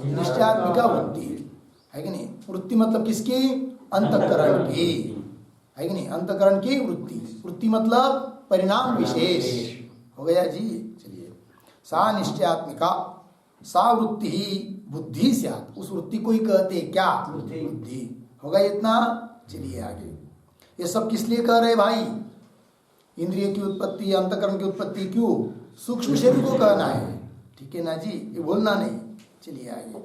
निश्चयात्मिका वृत्ति, है कि नहीं? वृत्ति मतलब किसकी? अंतःकरण की, है कि नहीं? अंतःकरण की वृत्ति। वृत्ति मतलब परिणाम विशेष। हो गया जी। चलिए, सा निश्चयात्मिका, सा वृत्ति ही बुद्धि स्यात्, उस वृत्ति को ही कहते हैं क्या? बुद्धि। होगा इतना? चलिए आगे, ये सब किस लिए कह रहे भाई? इंद्रिय की उत्पत्ति, अंतःकरण की उत्पत्ति क्यों? सूक्ष्म शरीर को कहना है, ठीक है ना जी, ये बोलना नहीं। चलिए आगे,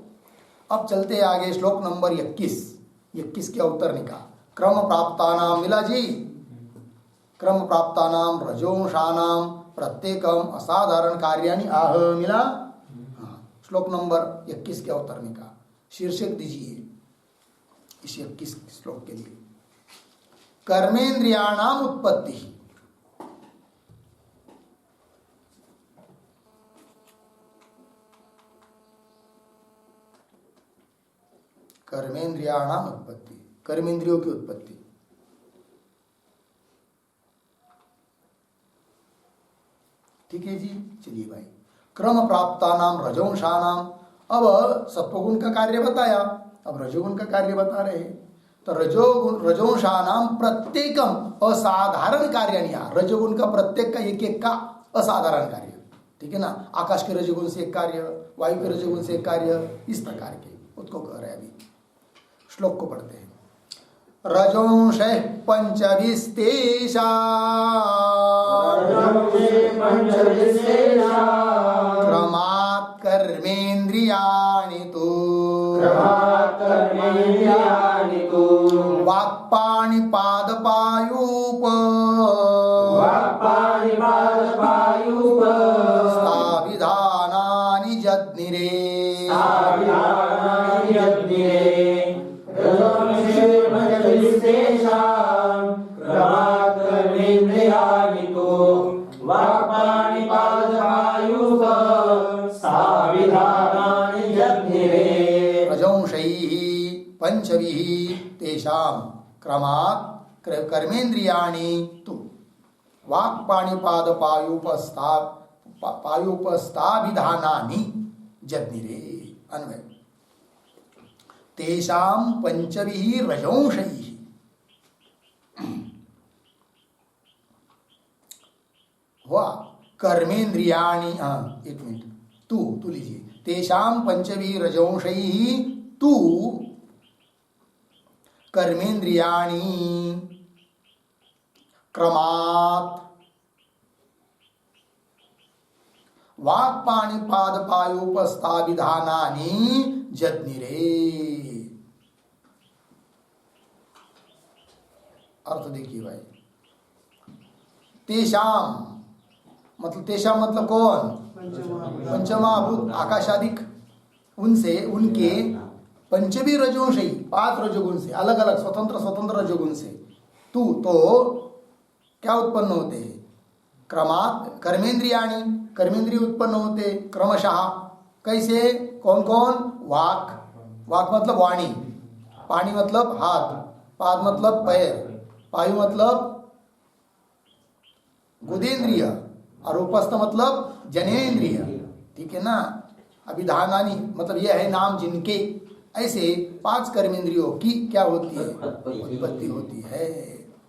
अब चलते आगे श्लोक नंबर 21 के अवतरणिका। क्रम प्राप्तानाम मिला जी, क्रम प्राप्तानाम रजोंशानाम प्रत्येकम असाधारण कार्याणि आह, मिला? हाँ, श्लोक नंबर 21 के अवतरणिका। शीर्षक दीजिए इस 21 श्लोक के लिए, कर्मेंद्रियाणाम उत्पत्ति। कर्मेंद्रियाणाम उत्पत्ति, कर्मेंद्रियों की उत्पत्ति। ठीक है जी, चलिए भाई। क्रम प्राप्ता नाम रजोंशानाम, अब सत्वगुण का कार्य बताया, अब रजोगुण का कार्य बता रहे हैं। तो रजोंशानाम प्रत्येकम असाधारण कार्य, रजोगुण का प्रत्येक का एक एक का असाधारण कार्य, ठीक है ना। आकाश के रजोगुण से एक कार्य, वायु के रजोगुण से एक कार्य, इस प्रकार के उसको कह रहे हैं। अभी श्लोक को पढ़ते हैं। रजोंश पंचभिस्तेषा क्रमात् कर्मेन्द्रियाणि तु वाक्पाणिपादपायूप स्थाविधानानि जज्ञिरे। रजोंशैः पंचभिः तेषां क्रमात् कर्मेन्द्रियाणि तु वाक्पाणिपादपायूपस्थाभिधानानि जज्ञिरे। अन्वय। तेषां पंचभिः रजोंशैः, हुआ कर्मेन्द्रियाणि, एक मिनट, तू लीजिए। तेषां पंचभिः रजोंशैः तू कर्मेन्द्रियाणि क्रमात् वाक्पाणिपादपायूपस्थाभिधानानि जज्ञिरे। अर्थ देखिए भाई। तेषाम मतलब कौन? पंचमहाभूत आकाशादिक, उनसे, उनके पंचभी रजोंशई, 5 रजोगुण से, अलग अलग स्वतंत्र रजोगुण से तू तो क्या उत्पन्न होते हैं? क्रमात् कर्मेंद्रियाणि, कर्मेंद्रिय उत्पन्न होते क्रमशः। कैसे? कौन कौन? वाक मतलब वाणी, पाणी मतलब हाथ, पाद मतलब पैर, पायु मतलब गुदेंद्रिय, और उपस्थ मतलब जनेन्द्रिय, ठीक है ना। अभिधानानि मतलब यह है नाम जिनके, ऐसे 5 कर्मेंद्रियों की क्या होती है? उत्पत्ति होती है।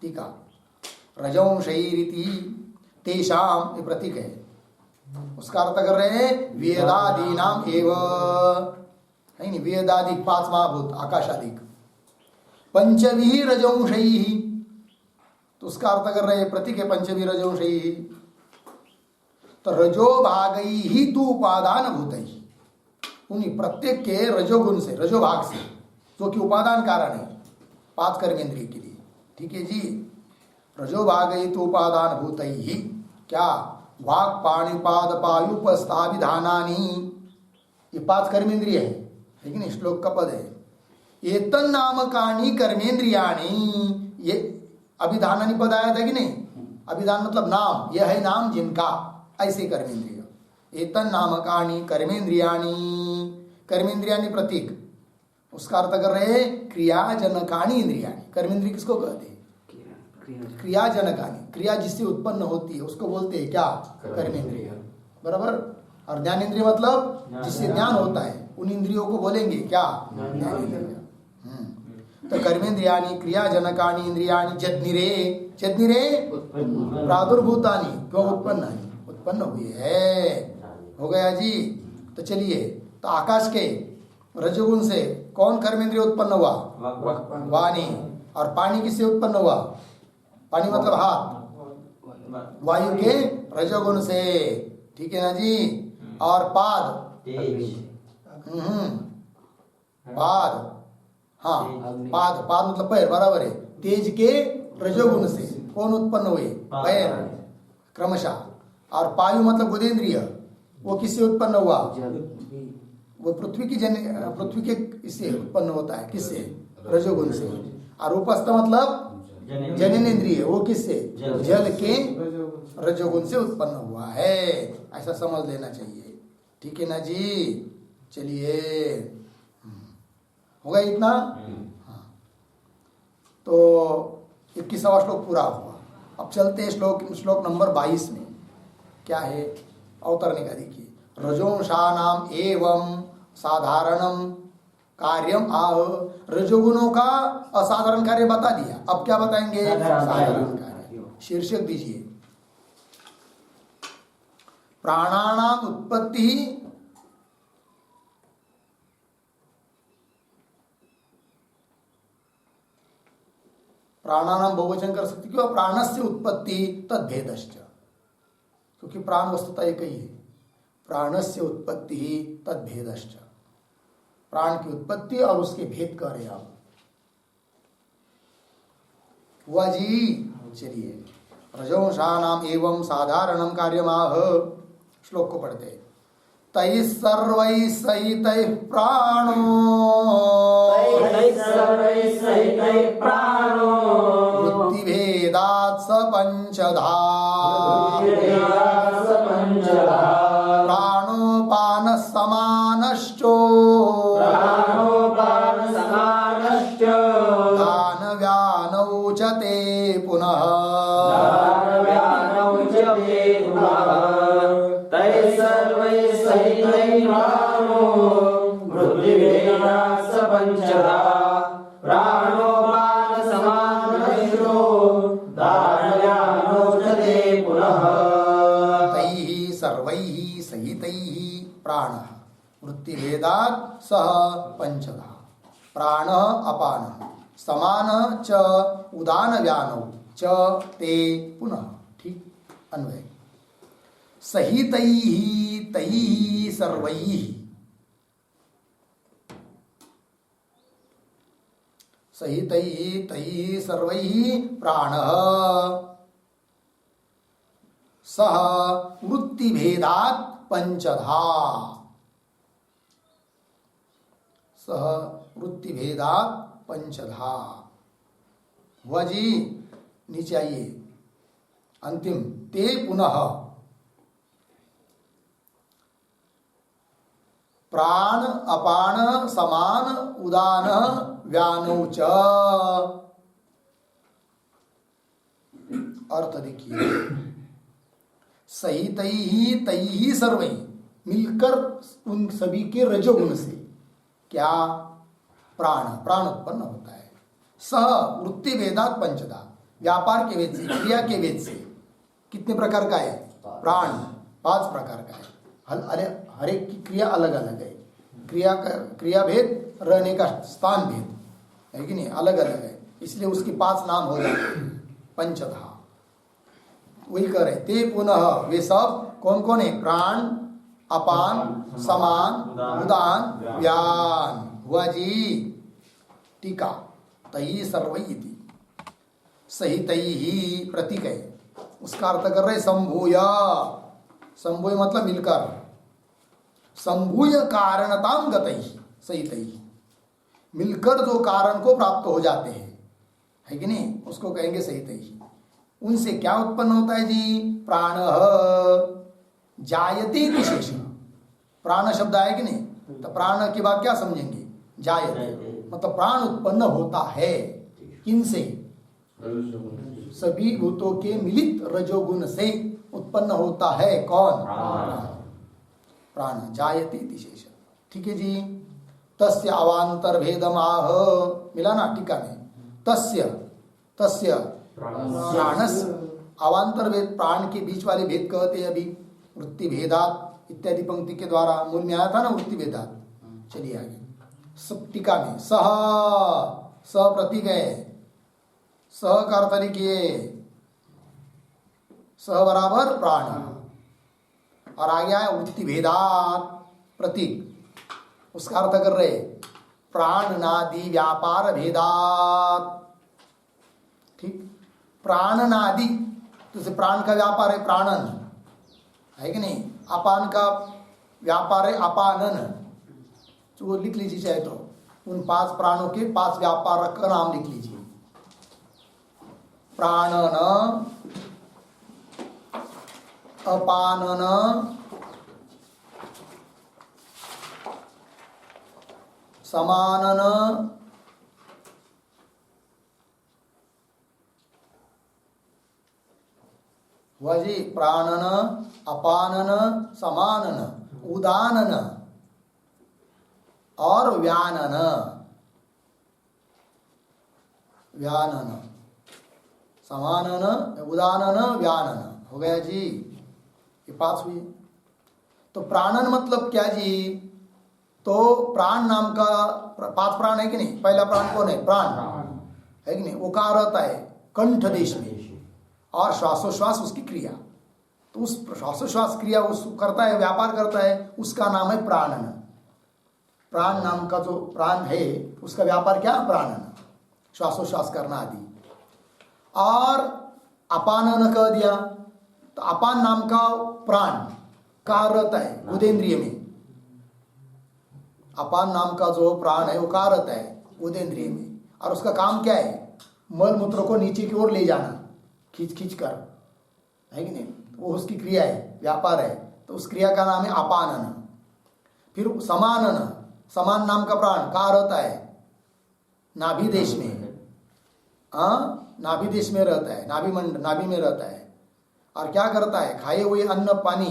ठीक है। रजोंशैरिति तेषाम, ये प्रतीक है, उसका अर्थ कर रहे हैं वेदादीनाम एव, है नहीं, वेदादिक 5 महाभूत आकाशादिक, पंचभी रजोंशैः, तो उसका अर्थ कर रहे हैं प्रतीक है पंचभी रजोंशैः। तो रजो भागैः तु उपादान भूतैः, उन्हीं प्रत्येक के रजोगुण से, रजो भाग से, जो कि उपादान कारण है 5 कर्मेंद्रिय के लिए, ठीक है जी। रजो भागैः तु उपादान भूतैः क्या? वाक् पाणिपाद पायुपस्थाभिधानानि, ये 5 कर्मेंद्रिय है, लेकिन श्लोक का पद है। एतन् नामकानि कर्मेंद्रियाणि, ये अभिधानानि पद आया था कि नहीं? अभिधान मतलब नाम, यह है नाम जिनका, ऐसे कर्मेंद्रिय। एतन् नामकानि कर्मेंद्रियाणि, कर्मेंद्रियाणि प्रतीक, उसका अर्थ कर रहे हैं क्रियाजनकानि इंद्रियाणि। कर्मेंद्रिय किसको कहते हैं? क्रियाजनकानि, क्रिया जिससे उत्पन्न होती है उसको बोलते हैं क्या? कर्मेंद्रिय, बराबर। और ज्ञानेन्द्रिय मतलब जिससे ज्ञान होता है, उन इंद्रियों को बोलेंगे क्या? ज्ञानेन्द्रिय। तो कर्मेंद्रियाणि क्रियाजनकानि इंद्रियाणि जज्ञिरे, जज्ञिरे प्रादुर्भूतानि, क्यों उत्पन्नानि, उत्पन्न हुए है, हो गया जी। तो चलिए, तो आकाश के रजोगुण से कौन कर्मेंद्रिय उत्पन्न हुआ? वाणी। और पानी किससे उत्पन्न हुआ? पानी मतलब हाथ, वायु के रजोगुण से, ठीक है ना जी। और पाद, पाद, हाँ, पाद मतलब पैर, बराबर है, तेज के रजोगुण से कौन उत्पन्न हुए? पैर, क्रमशः। और पायु मतलब गुदेंद्रिय, वो किससे उत्पन्न हुआ? वो पृथ्वी के इससे उत्पन्न होता है, किससे? रजोगुण से। और उपस्थ मतलब जननेन्द्रिय, वो किससे? जल के रजोगुण से उत्पन्न हुआ है, ऐसा समझ लेना चाहिए, ठीक है ना जी। चलिए, होगा इतना। हाँ, तो 21वां श्लोक पूरा हुआ। अब चलते हैं श्लोक नंबर 22 में। क्या है अवतरने का देखिए। रजोंशानाम एवं साधारणम कार्यम आह। रजोगुणों का असाधारण कार्य बता दिया, अब क्या बताएंगे? साधारण कार्य। शीर्षक दीजिए प्राणानाम उत्पत्ति प्राणानाम बहुवचन कर सकते क्यों? प्राणस्य उत्पत्ति तद्भेदश्च, क्योंकि प्राण वस्तुता एक ही है। प्राणस्य उत्पत्ति तद्भेदश्च, प्राण की उत्पत्ति और उसके भेद कह रहे आप। हुआ जी। चलिए रजोंशानाम एवं साधारणम कार्यमाह। श्लोक को पढ़ते। तैः सर्वैः सहितैः प्राणो वृत्तिभेदात् स पंचधा प्राणोपानः समानश्चो दानव्यानौ च ते पुनः सर्वैः सहितैः प्राणः वृत्तिभेदात् सह पंचधा प्राणः अपानः समानः च उदानव्यानौ च ते पुनः। ठीक अन्वय। सहितैः तैः सर्वैः, सहितैः तैः सर्वैः प्राणः सह वृत्तिभेदात् पंचधा सह वृत्तिभेदात् पंचधा। हुआ जी। नीचे आइए अंतिम। ते पुनः प्राण अपान समान उदान व्यानौ च। अर्थ देखिए। सहितैः तैः सर्वैः, मिलकर उन सभी के रजोगुण से क्या? प्राण उत्पन्न होता है। सह वृत्ति भेदात पंचदा, व्यापार के वेद से, क्रिया के वेद से। कितने प्रकार का है? प्राण 5 प्रकार का है। हर एक की क्रिया अलग अलग है। क्रिया भेद, रहने का स्थान भेद है कि नहीं, अलग अलग है, इसलिए उसके 5 नाम हो जाते हैं पंचधा। वही कह रहे। ते पुनः, वे सब कौन कौन है? प्राण अपान समान उदान व्यान। हुआ जी। टीका। तई सर्वैति सहितैहि प्रतीक है, उसका अर्थ कर रहे संभूय। संभूय मतलब मिलकर। संभूय कारणताम गतैहि सहितैहि, मिलकर जो कारण को प्राप्त हो जाते हैं, है कि नहीं, उसको कहेंगे सहितैहि। उनसे क्या उत्पन्न होता है जी? प्राण जायते विशेष। प्राण शब्द आए कि नहीं, तो प्राण के बाद क्या समझेंगे? जायते, मतलब प्राण उत्पन्न होता है। किनसे? सभी भूतों के मिलित रजोगुण से उत्पन्न होता है। कौन? प्राण जायते विशेष। ठीक है जी। तस्य अवांतर भेदम आह। मिला ना टीका में? तस्य प्राणस अवांतर भेद, प्राण के बीच वाले भेद कहते हैं अभी। वृत्ति भेदात इत्यादि पंक्ति के द्वारा मूल में आया था ना वृत्ति भेदात। चलिए आगे सब टीका में। सह प्रतीक है। सह का अर्थ लिखिए, सह बराबर प्राण, और आगे आया वृत्ति भेदात प्रतीक, उसका अर्थ कर रहे प्राण नादि व्यापार भेदात। ठीक, प्राण नादि, जैसे प्राण का व्यापार है प्राणन, है कि नहीं, अपान का व्यापार है अपानन। तो वो लिख लीजिए चाहे तो, उन 5 प्राणों के 5 व्यापार का नाम लिख लीजिए। प्राणन, अपानन, समानन हुआ जी, प्राणन, अपानन, समानन, उदानन और व्यानन। व्यानन, समानन, उदानन, व्यानन हो गया जी, ये 5 हुए। तो प्राणन मतलब क्या जी? तो प्राण नाम का 5 प्राण है कि नहीं? पहला प्राण कौन है? प्राण है कि नहीं? वो कहाँ रहता है? कंठ देश में। और श्वासोश्वास उसकी क्रिया, तो उस श्वासोश्वास क्रिया उस करता है, व्यापार करता है, उसका नाम है प्राणन। प्राण नाम का जो प्राण है उसका व्यापार क्या? प्राणन, श्वासोश्वास करना आदि। और अपानन कह दिया, तो अपान नाम का प्राण कहाँ रहता है? उदेंद्रिय में। अपान नाम का जो प्राण है वो कहाँ रहता है? उदेंद्रिय में। और उसका काम क्या है? मल मूत्र को नीचे की ओर ले जाना, खींच खींच कर, है कि नहीं? वो उसकी क्रिया है, व्यापार है, तो उस क्रिया का नाम है अपानन। फिर समानन, समान नाम का प्राण कहाँ रहता है? नाभि देश में। नाभि देश में रहता है, नाभि में रहता है। और क्या करता है? खाए हुए अन्न पानी,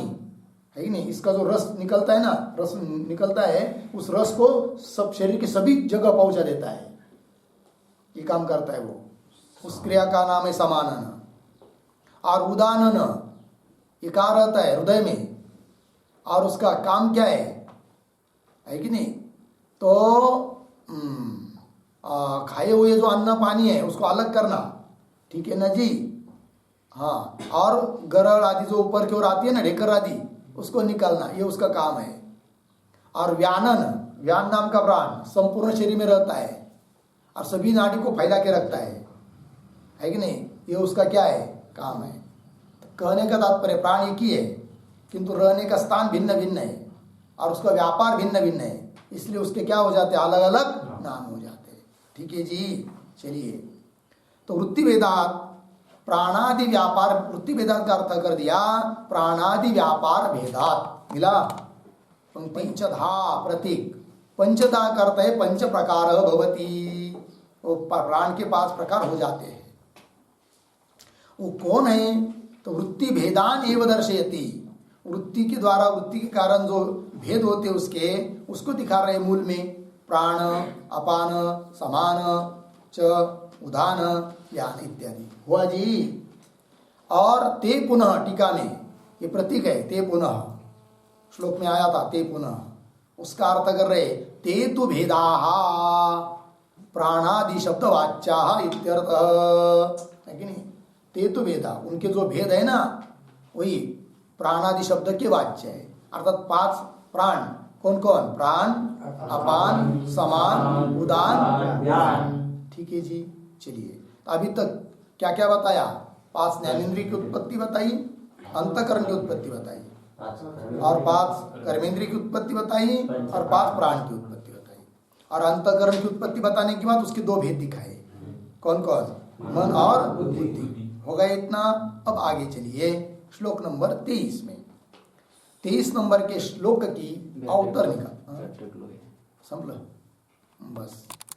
है कि नहीं, इसका जो रस निकलता है ना, रस निकलता है, उस रस को सब शरीर के सभी जगह पहुंचा देता है, ये काम करता है वो। उस क्रिया का नाम है समानन। और उदानन, ये कहाँ रहता है? हृदय में। और उसका काम क्या है कि नहीं? तो खाए हुए जो अन्न पानी है उसको अलग करना, ठीक है ना जी? हाँ, और गरल आदि जो ऊपर की ओर आती है ना, ढेकर आदि, उसको निकालना, ये उसका काम है। और व्यानन, व्यान नाम का प्राण संपूर्ण शरीर में रहता है और सभी नाड़ी को फैला के रखता है कि नहीं? ये उसका क्या है? काम है। तो कहने का तात्पर्य प्राण एक ही है, किंतु रहने का स्थान भिन्न भिन्न है और उसका व्यापार भिन्न भिन्न है, इसलिए उसके क्या हो जाते हैं? अलग अलग नाम हो जाते हैं। ठीक है जी, चलिए। तो वृत्ति भेदात प्राणादि व्यापार, वृत्ति भेदात का अर्थ कर दिया प्राणादि व्यापार भेदात। मिला? पंचधा प्रतीक, पंचधा का अर्थ है पंच प्रकार भवती, वो प्राण के 5 प्रकार हो जाते हैं। वो कौन है? तो वृत्ति भेदान एव दर्शयति, वृत्ति के द्वारा, वृत्ति के कारण जो भेद होते उसके, उसको दिखा रहे मूल में। प्राण, अपान, समान, च, उदान, व्यान इत्यादि हुआ जी। और ते पुनः, टीका में ये प्रतीक है, ते पुनः, श्लोक में आया था ते पुनः, उसका अर्थ कर रहे ते तु भेदाः प्राणादि शब्द वाच्याः इत्यर्थ है कि नहीं? ते तु भेदा, उनके जो भेद है ना, वही प्राणादि शब्द के वाच्य है। अर्थात 5 प्राण कौन कौन? प्राण, अपान, समान, उदान, व्यान। ठीक है जी, चलिए। तो अभी तक क्या क्या बताया? 5 ज्ञानेंद्रिय की उत्पत्ति बताई, अंतःकरण की उत्पत्ति बताई, और 5 कर्मेंद्रिय की उत्पत्ति बताई, और 5 प्राण की उत्पत्ति बताई। और अंतःकरण की उत्पत्ति बताने के बाद उसके 2 भेद दिखाए, कौन कौन? मन और बुद्धि। हो गया इतना। अब आगे चलिए श्लोक नंबर 23 में। 23 नंबर के श्लोक की अवतरणिका समझ लो बस।